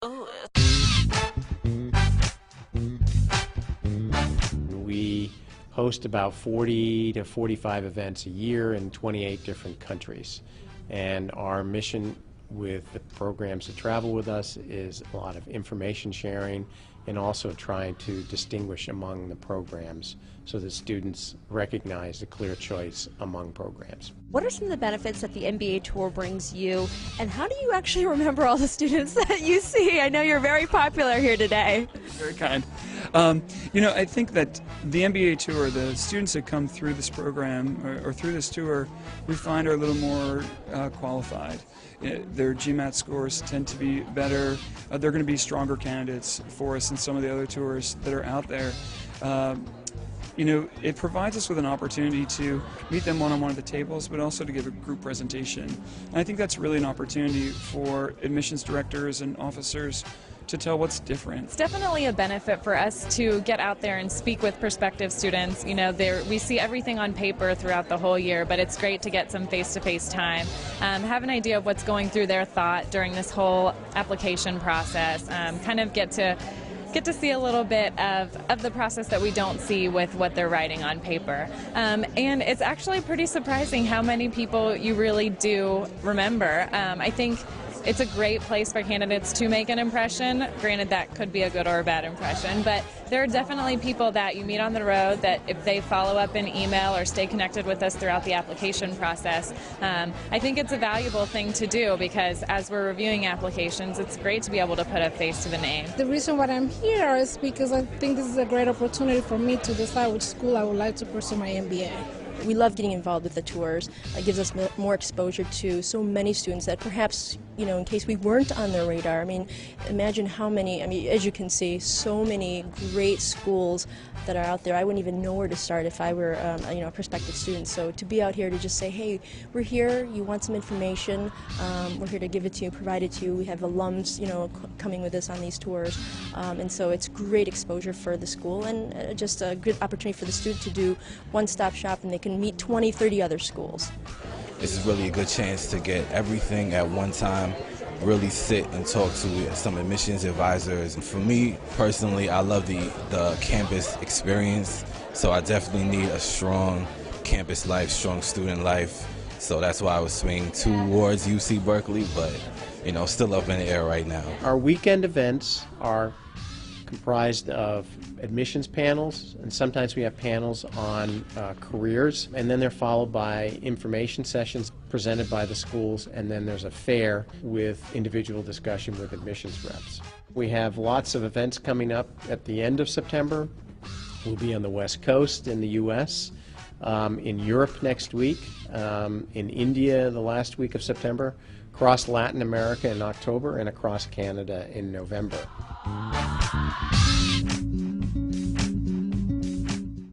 Ooh. We host about 40 to 45 events a year in 28 different countries. And our mission with the programs that travel with us is a lot of information sharing and also trying to distinguish among the programs so that students recognize a clear choice among programs. What are some of the benefits that the MBA Tour brings you, and how do you actually remember all the students that you see? I know you're very popular here today. Very kind. I think that the MBA Tour, the students that come through this program or through this tour, we find are a little more qualified. Their GMAT scores tend to be better. They're going to be stronger candidates for us than some of the other tours that are out there. It provides us with an opportunity to meet them one-on-one at the tables, but also to give a group presentation. And I think that's really an opportunity for admissions directors and officers to tell what's different. It's definitely a benefit for us to get out there and speak with prospective students. We see everything on paper throughout the whole year, but it's great to get some face-to-face time, have an idea of what's going through their thought during this whole application process, kind of get to see a little bit of the process that we don't see with what they're writing on paper. And it's actually pretty surprising how many people you really do remember. I think it's a great place for candidates to make an impression. Granted, that could be a good or a bad impression, but there are definitely people that you meet on the road that if they follow up in email or stay connected with us throughout the application process, I think it's a valuable thing to do because as we're reviewing applications, it's great to be able to put a face to the name. The reason why I'm here is because I think this is a great opportunity for me to decide which school I would like to pursue my MBA. We love getting involved with the tours. It gives us more exposure to so many students that perhaps, in case we weren't on their radar, imagine how many, as you can see, so many great schools that are out there. I wouldn't even know where to start if I were, a prospective student. So to be out here to just say, hey, we're here, you want some information, we're here to give it to you, provide it to you. We have alums, coming with us on these tours. And so it's great exposure for the school and just a good opportunity for the student to do one-stop shop, and they can meet 20, 30 other schools. This is really a good chance to get everything at one time, really sit and talk to some admissions advisors. For me personally, I love the campus experience, so I definitely need a strong campus life, strong student life. So that's why I was swinging towards UC Berkeley, but still up in the air right now. Our weekend events are comprised of admissions panels, and sometimes we have panels on careers, and then they're followed by information sessions presented by the schools, and then there's a fair with individual discussion with admissions reps. We have lots of events coming up at the end of September. We'll be on the West Coast in the U.S., in Europe next week, in India the last week of September, across Latin America in October, and across Canada in November.